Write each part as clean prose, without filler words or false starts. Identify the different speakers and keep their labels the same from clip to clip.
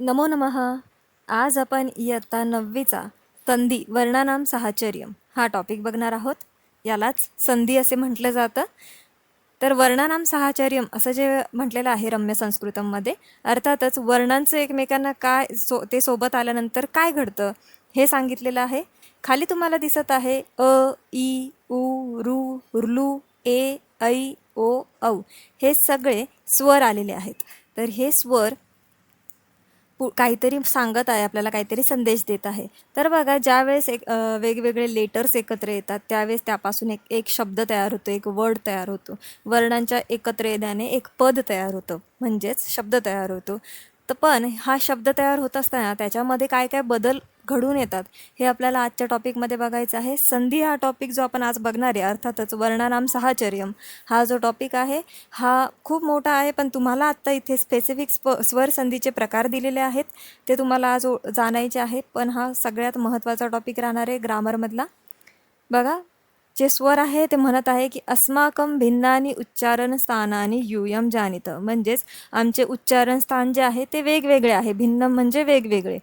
Speaker 1: नमो नमः. आज आपण इयत्ता 9वीचा संधी वर्णानाम साहचर्यम हा टॉपिक बघणार आहोत. यालाच संधी असे म्हटलं जातं. तर वर्णानाम साहचर्यम असं जे म्हटलेलं आहे रम्य संस्कृतमध्ये, अर्थातच वर्णांचं एकमेकांना ते सोबत आल्यानंतर काय घडतं हे सांगितलेलं आहे. खाली तुम्हाला दिसत आहे अ, इ, उ, रू, ऋलू, ए, ऐ, ओ, औ हे सगळे स्वर आलेले आहेत. तर हे स्वर काहीतरी सांगत आहे आपल्याला, काहीतरी संदेश देत आहे. तर बघा, ज्यावेळेस वेगवेगळे लेटर्स एकत्र येतात त्यावेळेस त्यापासून एक एक शब्द तयार होतो, एक वर्ड तयार होतो. वर्णांच्या एकत्र येण्याने एक पद तयार होतं, म्हणजेच शब्द तयार होतो. तर पण हा शब्द तयार होत असताना त्याच्यामध्ये काय काय बदल घडून येतात हे आपल्याला आजच्या टॉपिकमध्ये बघायचं आहे. संधी हा टॉपिक जो आपण आज बघणार आहे, अर्थातच वर्णानाम साहचर्यम हा जो टॉपिक आहे हा खूप मोठा आहे. पण तुम्हाला आत्ता इथे स्पेसिफिक स्वर संधीचे प्रकार दिलेले आहेत, ते तुम्हाला आज जाणायचे आहेत. पण हा सगळ्यात महत्त्वाचा टॉपिक राहणार आहे ग्रामरमधला. बघा, जे स्वर आहे ते म्हणत आहे की अस्माकं भिन्नानी उच्चारण स्थानानी यूयम जानित, म्हणजेच आमचे उच्चारण स्थान जे आहे ते वेगवेगळे आहे. भिन्न म्हणजे वेगवेगळे.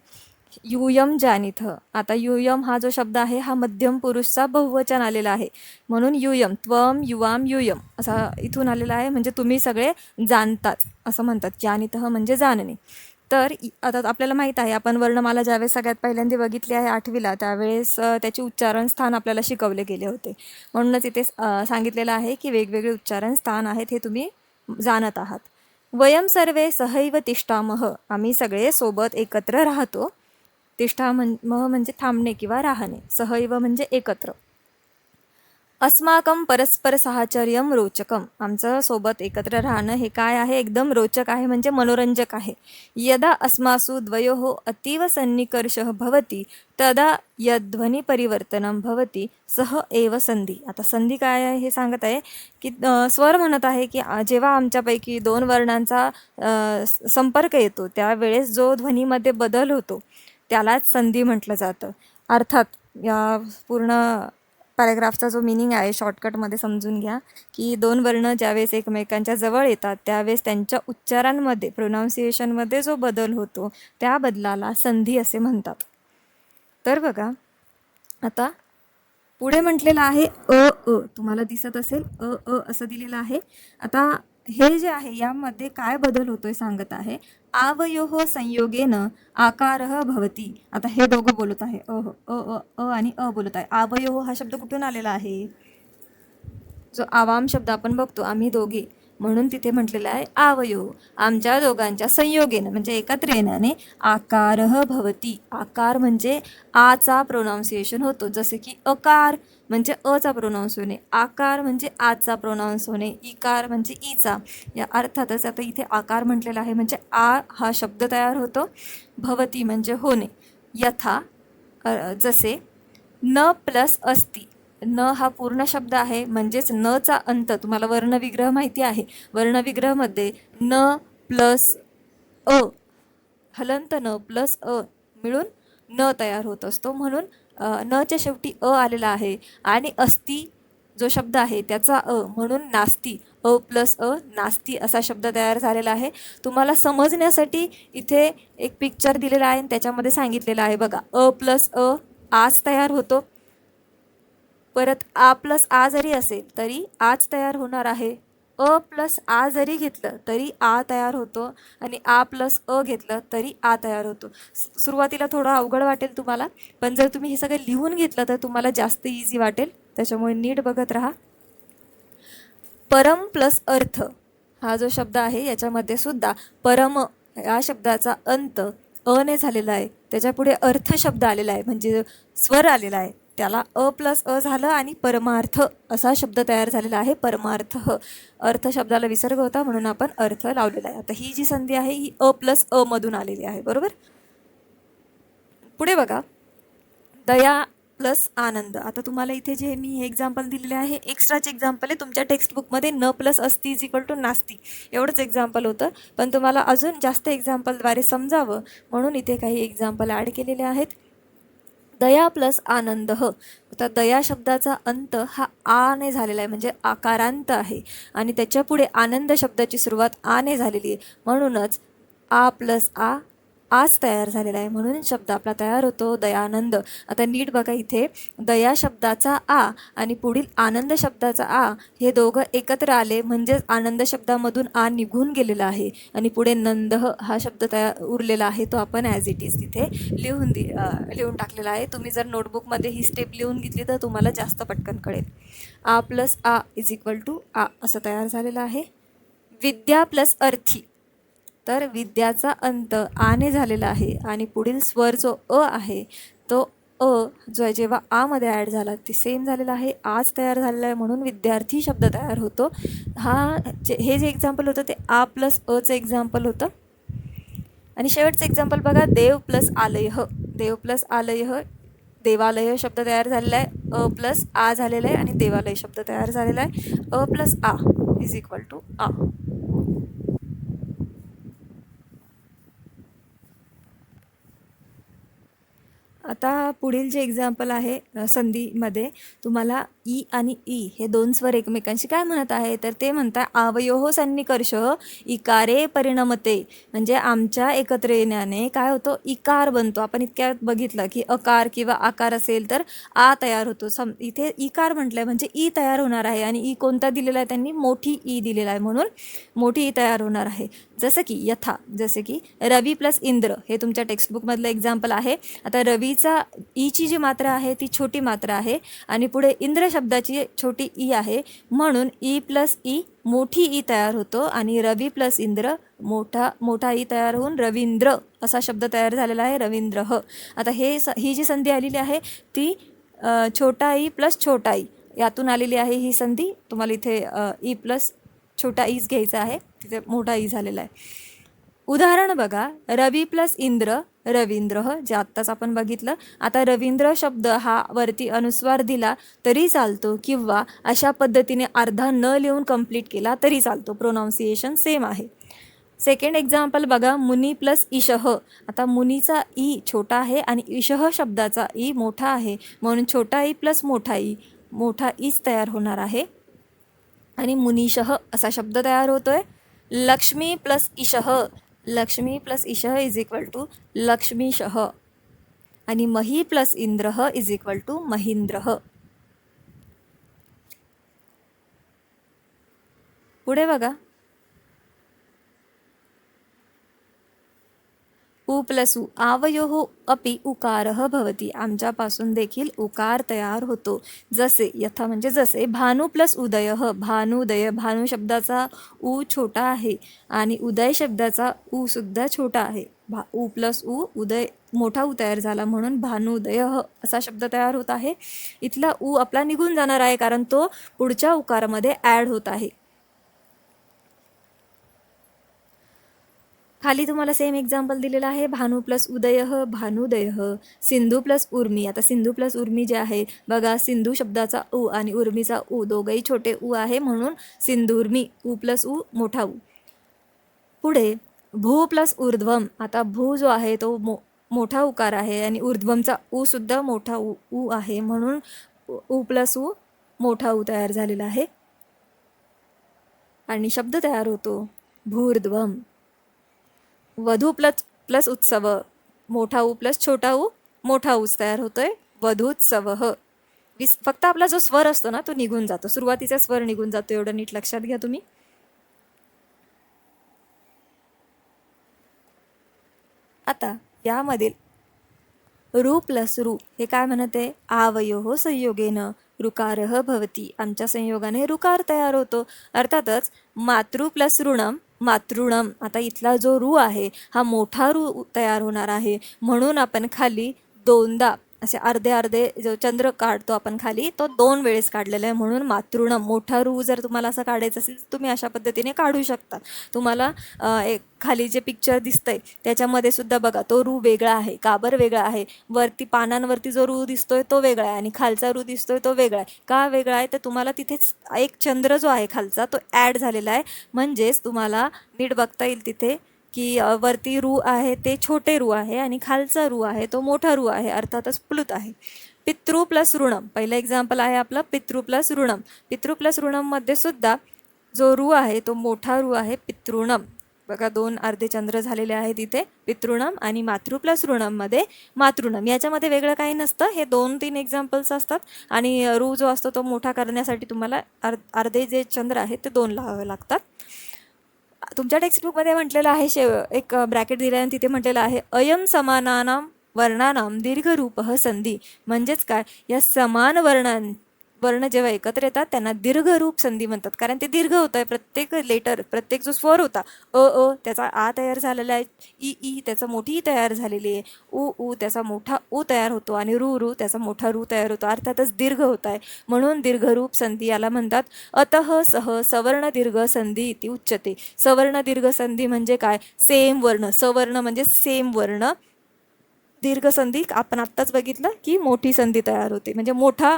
Speaker 1: यूयम जानिथ, आता यूयम हा जो शब्द आहे हा मध्यम पुरुषचा बहुवचन आलेला आहे, म्हणून यूयम, त्वम युवाम यूयम असा इथून आलेला आहे. म्हणजे तुम्ही सगळे जाणतात असं म्हणतात. जानिथ म्हणजे जाणणे. तर आता आपल्याला माहीत आहे, आपण वर्णमाला ज्यावेळेस सगळ्यात पहिल्यांदा बघितली आहे 8वीला, त्यावेळेस त्याचे उच्चारण स्थान आपल्याला शिकवले गेले होते. म्हणूनच इथे सांगितलेलं आहे की वेगवेगळे उच्चारण स्थान आहेत, हे तुम्ही जाणत आहात. वयम सर्वे सहैव तिष्ठामह, आम्ही सगळे सोबत एकत्र राहतो. तिष्ठामह म्हणजे थांबणे किंवा राहणे. सहैव म्हणजे एकत्र. अस्माकं परस्पर साहचर्यम रोचकम, आमचं सोबत एकत्र राहणं हे काय आहे, एकदम रोचक आहे, म्हणजे मनोरंजक आहे. यदा अस्मासु द्वयोः अतीव सन्निकर्षः भवति तदा यद्ध्वनी परिवर्तनं भवति सह एव संधी. आता संधी काय आहे हे सांगत आहे की स्वर म्हणत आहे की जेव्हा आमच्यापैकी दोन वर्णांचा संपर्क येतो त्यावेळेस जो ध्वनीमध्ये बदल होतो त्यालाच संधी म्हटलं जातं. अर्थात या पूर्ण पॅरेग्राफचा जो मिनिंग आहे शॉर्टकटमध्ये समजून घ्या की दोन वर्ण ज्यावेळेस एकमेकांच्या जवळ येतात त्यावेळेस त्यांच्या उच्चारांमध्ये, प्रोनाऊन्सिएशनमध्ये जो बदल होतो त्या बदलाला संधी असे म्हणतात. तर बघा, आता पुढे म्हटलेलं आहे तुम्हाला दिसत असेल असं दिलेलं आहे. आता हे जे आहे यामध्ये काय बदल होतोय सांगत आहे. आवयोः संयोगेन आकारः भवति. आता हे दोघं बोलत आहे, आणि बोलत आहे. आवयोः हा शब्द कुठून आलेला आहे? जो आवाम शब्द आपण बघतो, आम्ही दोघे, म्हणून तिथे म्हटलेलं आहे आवयो, आमच्या दोघांच्या संयोगेनं म्हणजे एकत्र येण्याने आकारः भवति. आकार म्हणजे आचा प्रोनाऊन्सिएशन होतो, जसे की अकार म्हणजे अचा प्रोनाऊन्स होणे, आकार म्हणजे आचा प्रोनाऊन्स होणे, इकार म्हणजे ईचा. या अर्थातच आता इथे आकार म्हटलेला आहे म्हणजे आ हा शब्द तयार होतो. भवति म्हणजे होणे. यथा जसे न प्लस अस्ति. न हा पूर्ण शब्द आहे, म्हणजेच नचा अंत. तुम्हाला वर्णविग्रह माहिती आहे, वर्णविग्रहमध्ये न प्लस अ, हलंत न प्लस अ मिळून न तयार होत असतो, म्हणून नच्या शेवटी अ आलेला आहे. आणि अस्ति जो शब्द आहे त्याचा म्हणून नास्ती, अ प्लस अ नास्ती असा शब्द तयार झालेला आहे. तुम्हाला समजण्यासाठी इथे एक पिक्चर दिलेला आहे आणि त्याच्यामध्ये सांगितलेलं आहे बघा. अ प्लस अ आज तयार होतो, परत आ प्लस आ जरी असेल तरी आज तयार होणार आहे. अ प्लस आ जरी घेतलं तरी आ तयार होतो, आणि आ प्लस अ घेतलं तरी आ तयार होतो. सुरुवातीला थोडं अवघड वाटेल तुम्हाला, पण जर तुम्ही हे सगळं लिहून घेतलं तर तुम्हाला जास्त इझी वाटेल. त्याच्यामुळे नीट बघत राहा. परम प्लस अर्थ हा जो शब्द आहे याच्यामध्ये सुद्धा परम या शब्दाचा अंत अने झालेला आहे, त्याच्यापुढे अर्थ शब्द आलेला आहे, म्हणजे स्वर आलेला आहे, त्याला अ प्लस अ झालं आणि परमार्थ असा शब्द तयार झालेला आहे. परमार्थ, अर्थ शब्दाला विसर्ग होता म्हणून आपण अर्थ लावलेला आहे. आता ही जी संधी आहे ही अ प्लस अ मधून आलेली आहे, बरोबर. पुढे बघा, दया प्लस आनंद. आता तुम्हाला इथे जे मी हे एक्झाम्पल दिलेले आहे एक्स्ट्राचे एक्झाम्पल आहे. तुमच्या टेक्स्टबुकमध्ये न प्लस अस्ति इज इक्वल टू नास्ती एवढंच एक्झाम्पल होतं, पण तुम्हाला अजून जास्त एक्झाम्पलद्वारे समजावं म्हणून इथे काही एक्झाम्पल ॲड केलेले आहेत. दया प्लस आनंद. आता दया शब्दाचा अंत हा आने झालेला आहे, म्हणजे आकारांत आहे, आणि त्याच्यापुढे आनंद शब्दाची सुरुवात आने झालेली आहे, म्हणूनच आ प्लस आज तयार झालेला आहे, म्हणून शब्द आपला तयार होतो दयानंद. आता नीट बघा, इथे दया शब्दाचा आ आणि पुढील आनंद शब्दाचा आ हे दोघं एकत्र आले म्हणजेच आनंद शब्दामधून आ निघून गेलेला आहे आणि पुढे नंद हा शब्द तयार उरलेला आहे, तो आपण ॲज इट इज तिथे लिहून टाकलेला आहे. तुम्ही जर नोटबुकमध्ये ही स्टेप लिहून घेतली तर तुम्हाला जास्त पटकन कळेल. आ प्लस आ इज इक्वल टू आ असं तयार झालेलं आहे. विद्या प्लस अर्थी, तर विद्याचा अंत आने झालेला आहे आणि पुढील स्वर जो अ आहे तो अ जो आहे जेव्हा आमध्ये ॲड झाला ते सेम झालेला आहे, आज तयार झालेला आहे, म्हणून विद्यार्थी शब्द तयार होतो. हे जे एक्झाम्पल होतं ते आ प्लस अचं एक्झाम्पल होतं. आणि शेवटचं एक्झाम्पल बघा, देव प्लस आलय. देव प्लस आलय, देवालय शब्द तयार झालेला आहे, अ प्लस आ झालेला आहे आणि देवालय शब्द तयार झालेला आहे. अ प्लस आ इज इक्वल टू आ. आता पुढील जे एक्झाम्पल आहे संधीमध्ये तुम्हाला ई आणि ई हे दोन स्वर एकमेकांशी काय म्हणत आहे, तर ते म्हणतात आवयोः सन्निकर्ष इकारे परिणमते. म्हणजे आमच्या एकत्र येण्याने काय होतो, इकार बनतो. आपण इतक्यात बघितलं की अकार किंवा आकार असेल तर आ तयार होतो. इथे इकार म्हटलंय म्हणजे ई तयार होणार आहे आणि ई कोणता दिलेला आहे, त्यांनी मोठी ई दिलेला आहे म्हणून मोठी ई तयार होणार आहे. जसं की यथा, जसे की रवी प्लस इंद्र, हे तुमच्या टेक्स्टबुकमधलं एक्झाम्पल आहे. आता रवीचा ईची जी मात्रा आहे ती छोटी मात्रा आहे आणि पुढे इंद्र शब्दाची छोटी ई आहे, म्हणून ई प्लस ई मोठी ई तयार होतो आणि रवी प्लस इंद्र मोठा ई तयार होऊन रवींद्र असा शब्द तयार झालेला आहे, रवींद्र. आता ही जी संधी आलेली आहे ती छोटा ई प्लस छोटा ई यातून आलेली आहे ही संधी. तुम्हाला इथे ई प्लस छोटा ईच घ्यायचा आहे, तिथे मोठा ई झालेला आहे. उदाहरण बघा, रवी प्लस इंद्र रवींद्र, जे आत्ताच आपण बघितलं. आता रवींद्र शब्द हा वरती अनुस्वार दिला तरी चालतो किंवा अशा पद्धतीने अर्धा न लिहून कंप्लीट केला तरी चालतो, प्रोनाऊन्सिएशन सेम आहे. सेकंड एक्झाम्पल बघा, मुनी प्लस ईशः. आता मुनीचा ई छोटा आहे आणि ईशः शब्दाचा ई मोठा आहे, म्हणून छोटा ई प्लस मोठा ईच तयार होणार आहे आणि मुनीशः असा शब्द तयार होतोय. लक्ष्मी प्लस ईशः इज इक्वल टू लक्ष्मीशः आणि मही plus Indra is equal to महींद्र. पुढे बघा, उ प्लस उ आवयोः अपि उकारः भवति. आमच्यापासून देखील उकार तयार होतो. जसे यथा म्हणजे जसे, भानू प्लस उदयः भानुदय, भानू शब्दाचा उ छोटा आहे आणि उदय शब्दाचा उ सुद्धा छोटा आहे. उ प्लस उ उदय मोठा उ तयार झाला म्हणून भानुदय असा शब्द तयार होत आहे. इथला उ आपला निघून जाणार आहे कारण तो पुढच्या उकारामध्ये ॲड होत आहे. खाली तुम्हाला सेम एक्झाम्पल दिलेला आहे, भानू प्लस उदयः भानुदयः. सिंधू प्लस उर्मी. आता सिंधू प्लस उर्मी जे आहे बघा, सिंधू शब्दाचा उ आणि उर्मीचा उ दोघंही छोटे उ आहे म्हणून सिंधुर्मी, उ प्लस उ मोठा उ. पुढे भू प्लस ऊर्ध्वम. आता भू जो आहे तो मोठा उकार आहे आणि ऊर्ध्वमचा उ सुद्धा मोठा उ आहे म्हणून उ प्लस उ मोठा उ तयार झालेला आहे आणि शब्द तयार होतो भूर्ध्वम. वधू प्लस उत्सव, मोठा उ प्लस छोटा उ मोठा ऊच तयार होतोय वधूत्सव. फक्त आपला जो स्वर असतो ना तो निघून जातो, सुरुवातीचा स्वर निघून जातो, एवढं नीट लक्षात घ्या तुम्ही. आता यामधील रु प्लस रु हे काय म्हणते, आवयोः संयोगेन ऋकारः भवति. आमच्या संयोगाने ऋकार तयार होतो. अर्थातच मातृ प्लस ऋणम मातृणम. आता इथला जो रू आहे हा मोठा रू तयार होणार आहे म्हणून आपण खाली दोनदा असे अर्धे जो चंद्र काढतो आपण खाली, तो 2 वेळेस काढलेला आहे म्हणून मातृणम. मोठा रू जर तुम्हाला असं काढायचं असेल तर तुम्ही अशा पद्धतीने काढू शकता. तुम्हाला एक खाली जे पिक्चर दिसतंय त्याच्यामध्ये सुद्धा बघा तो रू वेगळा आहे. का बरं वेगळा आहे, वरती पानांवरती जो रू दिसतोय तो वेगळा आहे आणि खालचा रू दिसतोय तो वेगळा आहे. का वेगळा आहे तर तुम्हाला तिथेच एक चंद्र जो आहे खालचा तो ॲड झालेला आहे, म्हणजेच तुम्हाला नीट बघता येईल तिथे की वरती रू आहे ते छोटे रू आहे आणि खालचा रू आहे तो मोठा रू आहे, अर्थातच प्लुत आहे. पितृ प्लस ऋणम, पहिलं एक्झाम्पल आहे आपलं पितृ प्लस ऋणम. पितृ प्लस ऋणममध्ये सुद्धा जो रू आहे तो मोठा रू आहे पितृणम, बघा 2 अर्धे चंद्र झालेले आहेत इथे पितृणम आणि मातृ प्लस ऋणम मध्ये मातृणम. याच्यामध्ये वेगळं काही नसतं, हे 2-3 एक्झाम्पल्स असतात आणि रू जो असतो तो मोठा करण्यासाठी तुम्हाला अर्धे जे चंद्र आहेत ते 2 लावावे लागतात. तुमच्या टेक्स्टबुकमध्ये म्हटलेलं आहे एक ब्रॅकेट दिलं आहे, तिथे म्हटलेलं आहे अयम समानानाम वर्णानाम दीर्घरूपः संधी. म्हणजेच काय, या समान वर्ण जेव्हा एकत्र येतात त्यांना दीर्घरूप संधी म्हणतात, कारण ते दीर्घ होत आहे. प्रत्येक लेटर, प्रत्येक जो स्वर होता अ त्याचा आ तयार झालेला आहे, ई त्याचा मोठी तयार झालेली आहे, उ त्याचा मोठा उ तयार होतो आणि रू त्याचा मोठा रू तयार होतो. अर्थातच दीर्घ होत आहे म्हणून दीर्घरूप संधी याला म्हणतात. अतः सह सवर्ण दीर्घ संधी इति उच्यते. सवर्ण दीर्घ संधी म्हणजे काय, सेम वर्ण. सवर्ण म्हणजे सेम वर्ण. दीर्घ संधी आपण आत्ताच बघितलं की मोठी संधी तयार होते, म्हणजे मोठा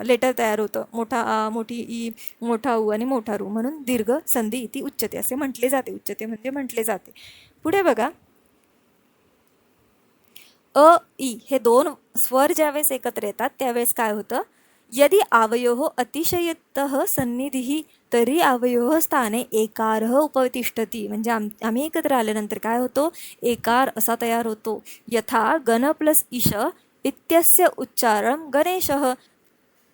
Speaker 1: लेटर तयार होतं, मोठा आ, मोठी ई, मोठा उ आणि मोठा रू, म्हणून दीर्घ संधी इति उच्यते असे म्हटले जाते. उच्यते म्हणजे म्हटले जाते. पुढे बघा, अ ई हे 2 स्वर ज्यावेळेस एकत्र येतात त्यावेळेस काय होतं, यदि आवयोः अतिशयतः सन्निधिः तरी आवयोः स्थाने एकारः उपतिष्ठती. म्हणजे आम्ही एकत्र आल्यानंतर काय होतो, एकार असा तयार होतो. यथा गण प्लस ईश इत्यस्य उच्चारण गणेशः.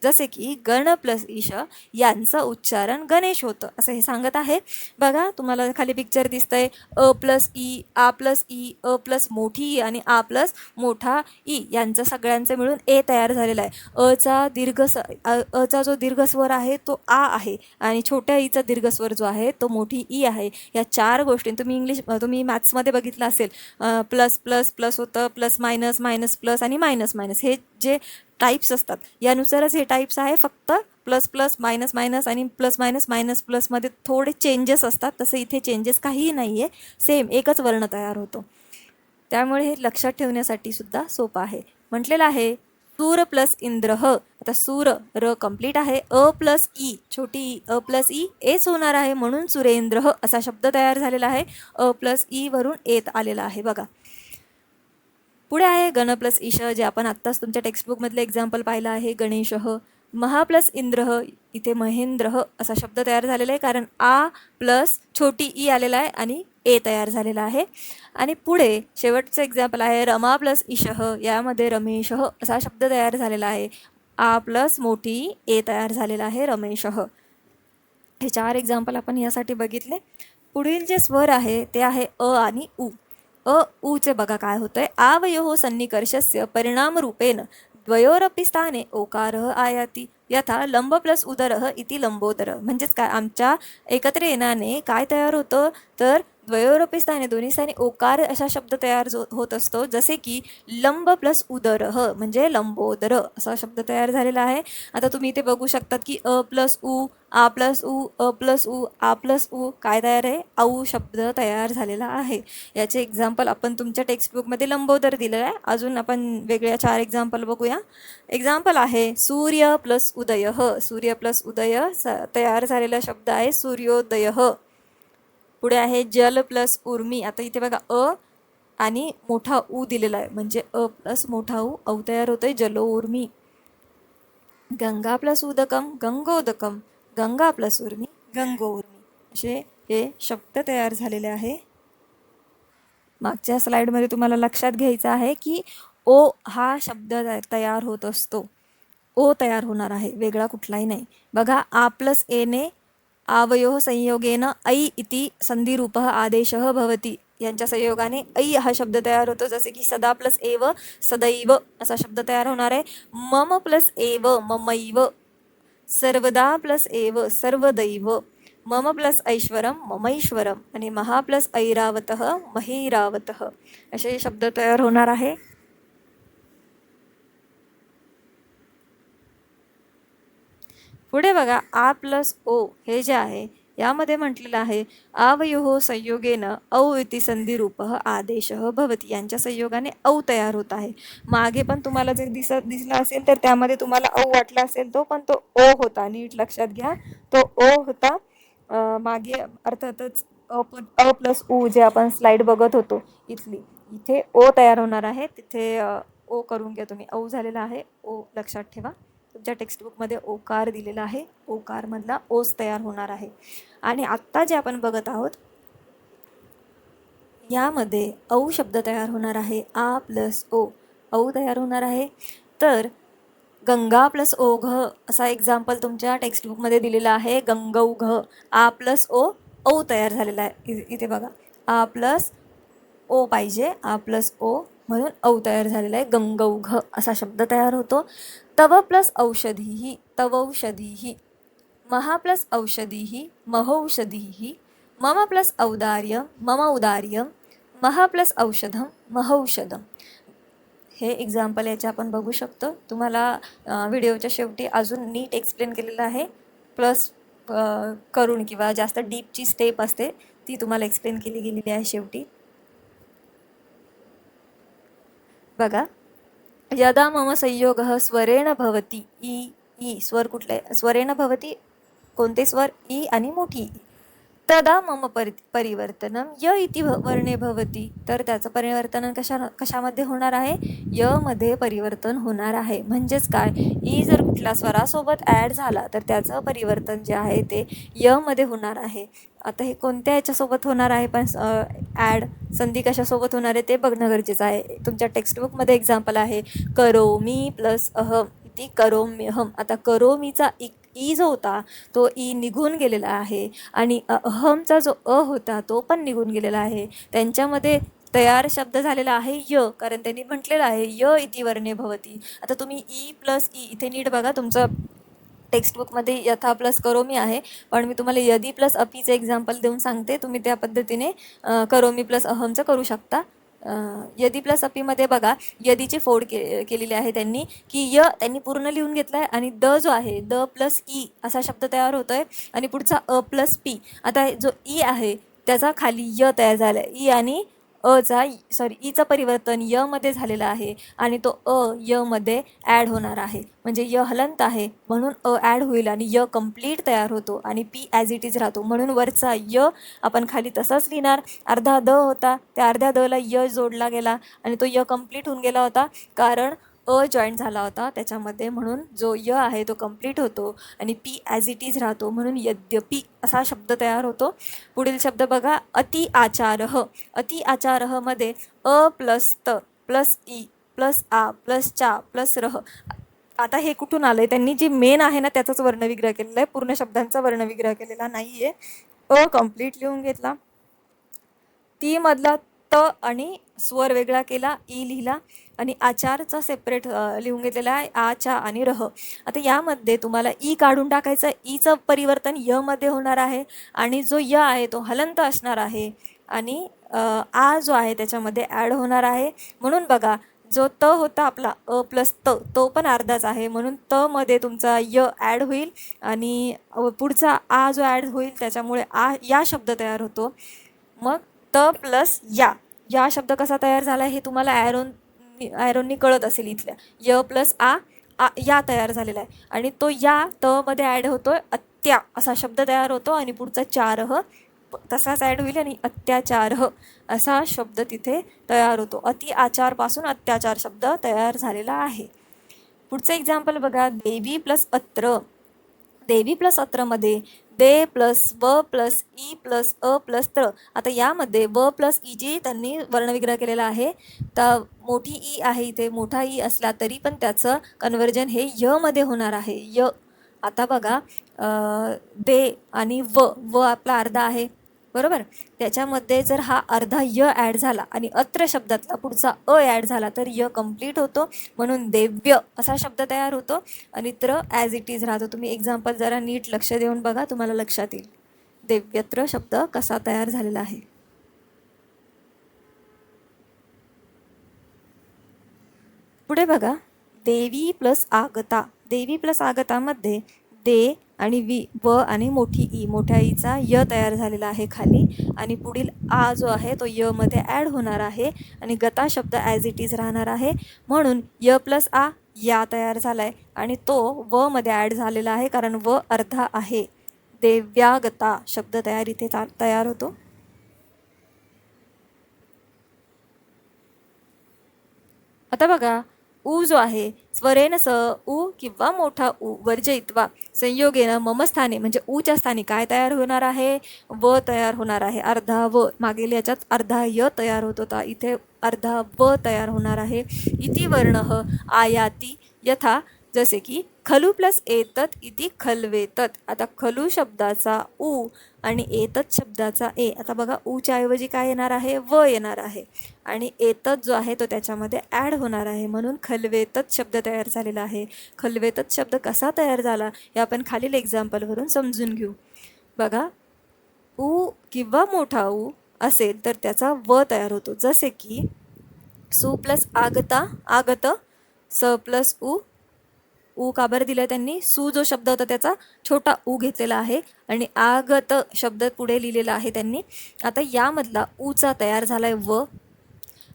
Speaker 1: जसे की गण प्लस ईश यांचं उच्चारण गणेश होतं असं हे सांगत आहे. बघा तुम्हाला खाली पिक्चर दिसतंय, अ प्लस ई, आ प्लस ई, अ प्लस मोठी ई आणि आ प्लस मोठा ई यांचं सगळ्यांचं मिळून ए तयार झालेला आहे. अचा जो दीर्घ स्वर आहे तो आ आहे आणि छोट्या ईचा दीर्घ स्वर जो आहे तो मोठी ई आहे. या 4 गोष्टी तुम्ही मॅथ्समध्ये बघितलं असेल, प्लस प्लस प्लस होतं, प्लस मायनस, मायनस प्लस आणि मायनस मायनस, हे जे टाईप्स असतात यानुसारच हे टाईप्स आहे. फक्त प्लस प्लस, मायनस मायनस आणि प्लस मायनस, मायनस प्लसमध्ये थोडे चेंजेस असतात. तसं इथे चेंजेस काहीही नाही आहे, सेम एकच वर्ण तयार होतो. त्यामुळे हे लक्षात ठेवण्यासाठी सुद्धा सोपं आहे. म्हटलेलं आहे सूर प्लस इंद्रह. आता सूर र कंप्लीट आहे, अ प्लस ई छोटी ई, अ प्लस ई एच होणार आहे म्हणून सुरेंद्रह असा शब्द तयार झालेला आहे. अ प्लस ई वरून एत आलेला आहे. बघा पुढे आहे गण प्लस ईश, जे आपण आत्ताच तुमच्या टेक्स्टबुकमधलं एक्झाम्पल पाहिलं आहे, गणेशः. महा प्लस इंद्रह, इथे महेंद्रह असा शब्द तयार झालेला आहे कारण आ प्लस छोटी ई आलेला आहे आणि ए तयार झालेला आहे. आणि पुढे शेवटचं एक्झाम्पल आहे रमा प्लस ईशः, यामध्ये रमेशः असा शब्द तयार झालेला आहे. आ प्लस मोठी ए तयार झालेला आहे रमेशः. हे 4 एक्झाम्पल आपण यासाठी बघितले. पुढील जे स्वर आहे ते आहे अ आणि उ. ऊचे बघा काय होतंय, आवयोः सन्निकर्षस्य परिणामरूपेण द्वयोरपि स्थाने ओकारः आयाति. यथा लंब प्लस उदरः इति लंबोदर. म्हणजेच काय, आमच्या एकत्र येण्याने काय तयार होतं तर द्वयोरपि स्थाने दोन्ही स्थानी ओकार असा शब्द तयार होत असतो. जसे की लंब प्लस उदरः म्हणजे लंबोदर असा शब्द तयार झालेला आहे. आता तुम्ही इथे बघू शकतात की अ प्लस उ, आ प्लस उ, अ प्लस उ, आ प्लस उ काय तयार आहे, औ शब्द तयार झालेला आहे. याचे एक्झाम्पल आपण तुमच्या टेक्स्टबुकमध्ये लंबोदर दिलेलं आहे. अजून आपण वेगळ्या 4 एक्झाम्पल बघूया. एक्झाम्पल आहे सूर्य प्लस उदयः. सूर्य प्लस उदय तयार झालेला शब्द आहे सूर्योदयः. पुढे आहे जल प्लस उर्मी. आता इथे बघा अ आणि मोठा उ दिलेला आहे म्हणजे अ प्लस मोठा उ, औ तयार होतोय जलो उर्मी. गंगा प्लस उदकम गंगोदकम, गंगा प्लस उर्मी गंगो उर्मी असे हे शब्द तयार झालेले आहे. मागच्या स्लाइडमध्ये तुम्हाला लक्षात घ्यायचं आहे की ओ हा शब्द तयार होत असतो. ओ तयार होणार आहे, वेगळा कुठलाही नाही. बघा आ प्लस एने आवयोः संयोगेन ऐ इति संधिरूपः आदेशः भवति. यांच्या संयोगाने ऐ हा शब्द तयार होतो. जसे की सदा प्लस एव सदैव असा शब्द तयार होणार आहे. मम प्लस एव ममैव, सर्वदा प्लस एव सर्वदैव, मम प्लस ऐश्वरम ममैश्वरम आणि महा प्लस ऐरावतः महेरावतः असे शब्द तयार होणार आहे. पुढे बघा आ प्लस ओ हे जे आहे यामध्ये म्हटलेलं आहे आवयोः संयोगेन औ इति संधिरूपः आदेशः भवति. यांच्या संयोगाने औ तयार होत आहे. मागे पण तुम्हाला जर दिसला असेल तर त्यामध्ये तुम्हाला औ वाटला असेल तो, पण तो ओ होता. नीट लक्षात घ्या, तो ओ होता. मागे अर्थातच अ प्लस उ जे आपण स्लाइड बघत होतो इथे ओ तयार होणार आहे, तिथे ओ करून घ्या तुम्ही. औ झालेला आहे, ओ लक्षात ठेवा. तुमच्या टेक्स्टबुकमध्ये ओकार दिलेला आहे, ओकारमधला ओस तयार होणार आहे. आणि आत्ता जे आपण बघत आहोत यामध्ये औ शब्द तयार होणार आहे. आ प्लस ओ, औ तयार होणार आहे. तर गंगा प्लस ओघ असा एक्झाम्पल तुमच्या टेक्स्टबुकमध्ये दिलेला आहे. गंगौघ, आ प्लस ओ, औ तयार झालेला आहे. इथे बघा, आ प्लस ओ पाहिजे, आ प्लस ओ म्हणून औ तयार झालेला आहे. गंगौघ असा शब्द तयार होतो. तव प्लस औषधीही, तवौषधीही. महा प्लस औषधीही, महौषधीही. मम प्लस औदार्य, मम औदार्यम. महा प्लस औषधम, महौषधम. हे एक्झाम्पल याचे आपण बघू शकतो. तुम्हाला व्हिडिओच्या शेवटी अजून नीट एक्सप्लेन केलेलं आहे. प्लस करून किंवा जास्त डीपची स्टेप असते ती तुम्हाला एक्सप्लेन केली गेलेली आहे शेवटी. बघा, यदा मम संयोगः स्वरेण भवति. ई स्वर कुठले? स्वरेण भवति. कोणते स्वर? ई आणि मोठी ई. तदा मम परिवर्तनम य इति वर्णे भवति. तर त्याचं परिवर्तन कशामध्ये होणार आहे? य मध्ये परिवर्तन होणार आहे. म्हणजेच काय, ई जर कुठल्या स्वरासोबत ॲड झाला तर त्याचं परिवर्तन जे आहे ते य मध्ये होणार आहे. आता हे कोणत्या याच्यासोबत होणार आहे पण ॲड संधी कशासोबत होणार आहे ते बघणं गरजेचं आहे. तुमच्या टेक्स्टबुकमध्ये एक्झाम्पल आहे, करोमी प्लस अहम इति करोम्यहम. आता करोमीचा ई जो होता तो ई निघून गेलेला आहे आणि अहमचा जो अ होता तो पण निघून गेलेला आहे. त्यांच्यामध्ये तयार शब्द झालेला आहे य, कारण त्यांनी म्हटलेलं आहे य इति वर्णे भवती. आता तुम्ही ई प्लस ई इथे नीट बघा, तुमचं टेक्स्टबुकमध्ये यथा प्लस करोमी आहे, पण मी तुम्हाला यदी प्लस अपीचं एक्झाम्पल देऊन सांगते. तुम्ही त्या पद्धतीने करोमी प्लस अहमचं करू शकता. यदी प्लस अपीमध्ये बघा, यदीची फोड केलेली आहे त्यांनी, की य त्यांनी पूर्ण लिहून घेतला आहे आणि द जो आहे द प्लस ई असा शब्द तयार होतो आहे आणि पुढचा अ प्लस पी. आता जो ई आहे त्याचा खाली य तयार झाला आहे. ई आणि ईचं परिवर्तन य मध्ये झालेलं आहे आणि तो अ य मध्ये ॲड होणार आहे. म्हणजे य हलंत आहे म्हणून अ ॲड होईल आणि य कंप्लीट तयार होतो आणि पी ॲज इट इज राहतो. म्हणून वरचा य आपण खाली तसाच लिहिणार. अर्धा द होता, त्या अर्ध्या दला य जोडला गेला आणि तो य कंप्लीट होऊन गेला होता, कारण अ जॉईन झाला होता त्याच्यामध्ये. म्हणून जो य आहे तो कंप्लीट होतो आणि पी ॲज इट इज राहतो, म्हणून यद्यपि असा शब्द तयार होतो. पुढील शब्द बघा, अति आचारः. अति आचारः मध्ये अ प्लस त प्लस ई प्लस आ प्लस चा प्लस रह. आता हे कुठून आलंय? त्यांनी जे मेन आहे ना त्याचाच वर्णविग्रह केलेला आहे, पूर्ण शब्दांचा वर्णविग्रह केलेला नाहीये. अ कंप्लीट लिहून घेतला, ती मधला त आणि स्वर वेगळा केला, ई लिहिला आणि आचारचा सेपरेट लिहून घेतलेला आहे, आ चा आणि रह. आता यामध्ये तुम्हाला ई काढून टाकायचं. ईचं परिवर्तन य मध्ये होणार आहे आणि जो य आहे तो हलंत असणार आहे आणि आ जो आहे त्याच्यामध्ये ॲड होणार आहे. म्हणून बघा, जो त होता आपला अ प्लस त तो पण अर्धाच आहे, म्हणून त मध्ये तुमचा य ॲड होईल आणि पुढचा आ जो ॲड होईल त्याच्यामुळे आ या शब्द तयार होतो. मग त प्लस या शब्द कसा तयार झाला हे तुम्हाला ॲरोननी कळत असेल. इथल्या य प्लस आ या तयार झालेला आहे आणि तो या त मध्ये ॲड होतोय, अत्या असा शब्द तयार होतो आणि पुढचा चारह तसाच ॲड होईल आणि अत्याचारह असा शब्द तिथे तयार होतो. अति आचारपासून अत्याचार शब्द तयार झालेला आहे. पुढचं एक्झाम्पल बघा, देवी प्लस अत्र. देवी प्लस अत्रमध्ये दे प्लस व प्लस ई प्लस अ प्लस त्र. आता यामध्ये व प्लस ई जी त्यांनी वर्णविग्रह केलेला आहे. तर मोठी ई आहे इथे, मोठा ई असला तरी पण त्याचं कन्व्हर्जन हे य मध्ये होणार आहे. य. आता बघा, दे आणि व आपला अर्धा आहे बरोबर, त्याच्यामध्ये जर हा अर्धा य ॲड झाला आणि अत्र शब्दातला पुढचा अ ॲड झाला तर य कंप्लीट होतो, म्हणून देव्य असा शब्द तयार होतो आणि त्र ॲज इट इज राहतो. तुम्ही एक्झाम्पल जरा नीट लक्ष देऊन बघा, तुम्हाला लक्षात येईल देव्यत्र शब्द कसा तयार झालेला आहे. पुढे बघा, देवी प्लस आगता. देवी प्लस आगतामध्ये दे आणि व आणि मोठी ई, मोठ्या ईचा य तयार झालेला आहे खाली आणि पुढील आ जो आहे तो य मध्ये ॲड होणार आहे आणि गता शब्द ॲज इट इज राहणार आहे. म्हणून य प्लस आ या तयार झाला आहे आणि तो व मध्ये ॲड झालेला आहे कारण व अर्धा आहे. देव्यागता शब्द तयार इथे तयार होतो. आता बघा, उ जो आहे स्वरेन स उ किंवा मोठा उ वर्जयित्वा संयोगेनं मम स्थानी म्हणजे ऊच्या स्थानी काय तयार होणार आहे, व तयार होणार आहे. अर्धा व, मागील याच्यात अर्धा य तयार होत होता, इथे अर्धा व तयार होणार आहे. इति वर्णः आयाती यथा, जसे की खलू प्लस एतत इति खलवेतत. आता खलू शब्दाचा उ आणि एतत शब्दाचा ए. आता बघा ऊच्या ऐवजी काय येणार आहे, व येणार आहे आणि एतत जो आहे तो त्याच्यामध्ये ॲड होणार आहे, म्हणून खलवेतत शब्द तयार झालेला आहे. खलवेतत शब्द कसा तयार झाला हे आपण खालील एक्झाम्पलवरून समजून घेऊ. बघा, उ किंवा मोठा उ असेल तर त्याचा व तयार होतो, जसे की सु प्लस आगता आगत, स प्लस उ. उ का बरं दिलं त्यांनी, सु जो शब्द होता त्याचा छोटा उ घेतलेला आहे आणि आगत शब्द पुढे लिहिलेला आहे त्यांनी. आता यामधला उचा तयार झाला आहे व,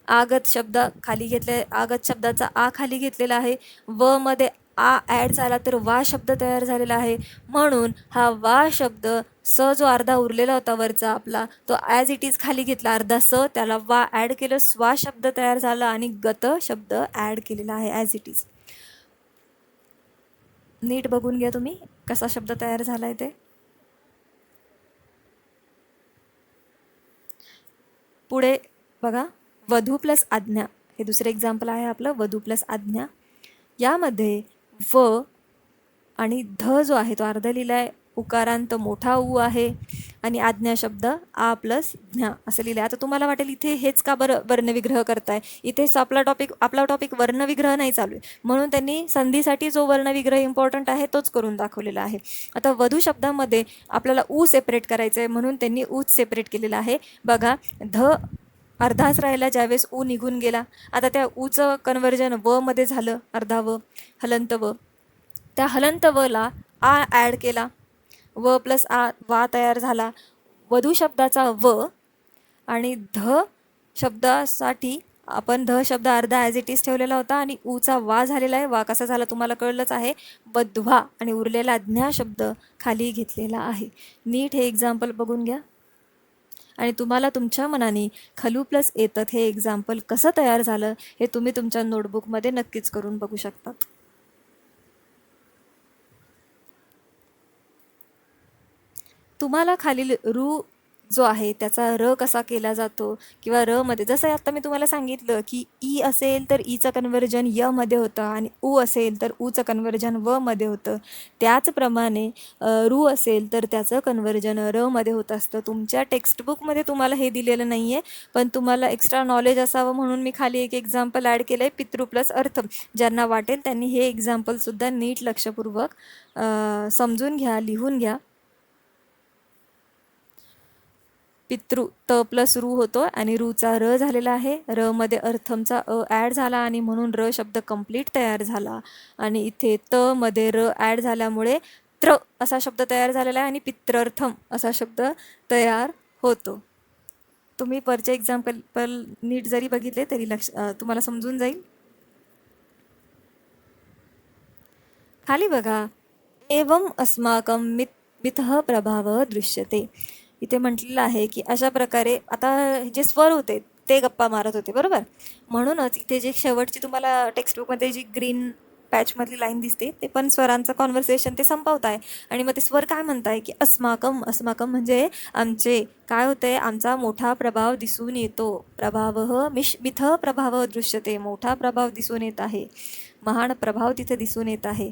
Speaker 1: आगत शब्द खाली घेतले, आगत शब्दाचा आ खाली घेतलेला आहे, व मध्ये आ ॲड झाला तर वा शब्द तयार झालेला आहे, म्हणून हा वा शब्द स जो अर्धा उरलेला होता वरचा आपला तो ॲज इट इज खाली घेतला अर्धा स, त्याला वा ॲड केलं, स्वा शब्द तयार झाला आणि गत शब्द ॲड केलेला आहे ॲज इट इज. नीट बघून घ्या तुम्ही कसा शब्द तयार झाला आहे ते. पुढे बघा, वधू प्लस आज्ञा, हे दुसरे एक्झाम्पल आहे आपलं, वधू प्लस आज्ञा. यामध्ये व आणि ध जो आहे तो अर्धा लिहिला आहे, उकारांत मोठा उ आहे आणि आज्ञा शब्द आ प्लस ज्ञा असं लिहिलं आहे. आता तुम्हाला वाटेल इथे हेच का बरं वर्णविग्रह करताय, इथेच आपला टॉपिक वर्णविग्रह नाही चालू आहे, म्हणून त्यांनी संधीसाठी जो वर्णविग्रह इम्पॉर्टंट आहे तोच करून दाखवलेला आहे. आता वधू शब्दामध्ये आपल्याला उ सेपरेट करायचं आहे, म्हणून त्यांनी ऊच सेपरेट केलेला आहे. बघा, ध अर्धाच राहिला ज्यावेळेस उ निघून गेला. आता त्या ऊचं कन्व्हर्जन व मध्ये झालं, अर्धा व, हलंत व. त्या हलंत वला आ ॲड केला, व प्लस आ वा तयार झाला. वधू शब्दाचा व आणि ध शब्दासाठी आपण ध शब्द अर्धा ॲज इट इज ठेवलेला होता आणि ऊचा वा झालेला आहे. वा कसा झाला तुम्हाला कळलंच आहे, वध्वा, आणि उरलेला ज्ञा शब्द खाली घेतलेला आहे. नीट हे एक्झाम्पल बघून घ्या आणि तुम्हाला तुमच्या मनाने खलू प्लस एतत हे एक्झाम्पल कसं तयार झालं हे तुम्ही तुमच्या नोटबुकमध्ये नक्कीच करून बघू शकतात. तुम्हाला खालील रू जो आहे त्याचा र कसा केला जातो किंवा र मध्ये, जसं आता मी तुम्हाला सांगितलं की ई असेल तर ईचं कन्व्हर्जन य मध्ये होतं आणि उ असेल तर ऊचं कन्व्हर्जन व मध्ये होतं, त्याचप्रमाणे रू असेल तर त्याचं कन्व्हर्जन र मध्ये होत असतं. तुमच्या टेक्स्टबुकमध्ये तुम्हाला हे दिलेलं नाही आहे, पण तुम्हाला एक्स्ट्रा नॉलेज असावं म्हणून मी खाली एक एक्झाम्पल ॲड केलं आहे, पितृ प्लस अर्थ. ज्यांना वाटेल त्यांनी हे एक्झाम्पलसुद्धा नीट लक्षपूर्वक समजून घ्या, लिहून घ्या. पितृ त प्लस रू होतो आणि रूचा र झालेला आहे, र मध्ये अर्थमचा अ ॲड झाला आणि म्हणून र शब्द कंप्लीट तयार झाला. आणि इथे त मध्ये र ॲड झाल्यामुळे त्र असा शब्द तयार झालेला आहे आणि पित्रर्थम असा शब्द तयार होतो. तुम्ही परचे एक्झाम्पल नीट जरी बघितले तरी तुम्हाला समजून जाईल. खाली बघा, एवं अस्माकं मिथः प्रभाव दृश्यते. इथे म्हटलेलं आहे की अशा प्रकारे आता जे स्वर होते ते गप्पा मारत होते, बरोबर. म्हणूनच इथे जे शेवटची तुम्हाला टेक्स्टबुकमध्ये जी ग्रीन पॅचमधली लाईन दिसते ते पण स्वरांचं कॉन्व्हर्सेशन ते संपवत आहे. आणि मग ते स्वर काय म्हणताय की अस्माकम, अस्माकम म्हणजे आमचे काय होते, आमचा मोठा प्रभाव दिसून येतो. प्रभाव मिथः प्रभाव दृश्यते, मोठा प्रभाव दिसून येत आहे, महान प्रभाव तिथे दिसून येत आहे.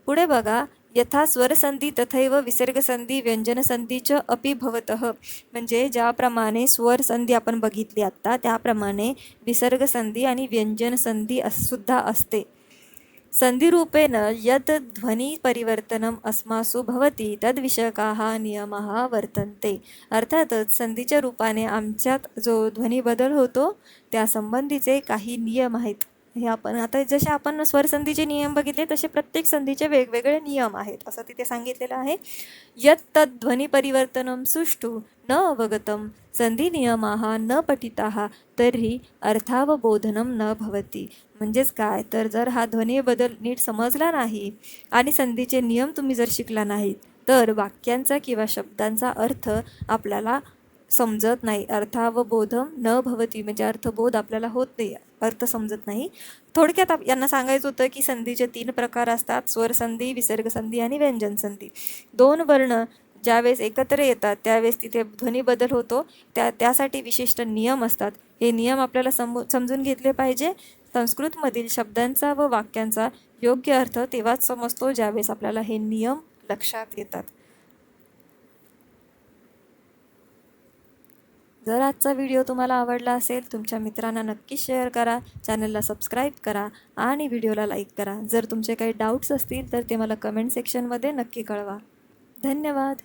Speaker 1: पुढे बघा, यथा स्वरसंधी तथैव विसर्गसंधी व्यंजनसंधी च अपि भवतः, म्हणजे ज्याप्रमाणे स्वरसंधी आपण बघितली आत्ता त्याप्रमाणे विसर्गसंधी आणि व्यंजनसंधी सुद्धा असते. संधिरूपेण यद ध्वनी परिवर्तनम अस्मासु भवती तद्विषयकाः नियमाः वर्तन्ते. अर्थातच संधीच्या रूपाने आमच्यात जो ध्वनी बदल होतो त्या संबंधीचे काही नियम आहेत. हे आपण आता जसे आपण स्वरसंधीचे नियम बघितले तसे प्रत्येक संधीचे वेगवेगळे नियम आहेत असं तिथे सांगितलेलं आहे. यत् तद् ध्वनी परिवर्तनम सुष्ठु न अवगतम संधी नियमाः न पठिताः तर्हि अर्थावबोधनम न भवती. म्हणजेच काय तर जर हा ध्वनी बदल नीट समजला नाही आणि संधीचे नियम तुम्ही जर शिकला नाहीत तर वाक्यांचा किंवा शब्दांचा अर्थ आपल्याला समजत नाही. अर्थावबोधम न भवती म्हणजे अर्थबोध आपल्याला होत नाही, अर्थ समजत नाही. थोडक्यात यांना सांगायचं होतं की संधीचे 3 प्रकार असतात: स्वर संधी, विसर्ग संधी आणि व्यंजन संधी. 2 वर्ण ज्यावेळेस एकत्र येतात त्यावेळेस तिथे ध्वनी बदल होतो. त्यासाठी विशिष्ट नियम असतात. हे नियम आपल्याला समजून घेतले पाहिजे. संस्कृतमधील शब्दांचा व वाक्यांचा योग्य अर्थ तेव्हाच समजतो ज्यावेळेस आपल्याला हे नियम लक्षात येतात. जर आजचा व्हिडिओ तुम्हाला आवडला असेल, तुमच्या मित्रांना नक्की शेअर करा, चॅनलला सबस्क्राईब करा आणि व्हिडिओला लाईक करा. जर तुमचे काही डाऊट्स असतील तर ते मला कमेंट सेक्शनमध्ये नक्की कळवा. धन्यवाद.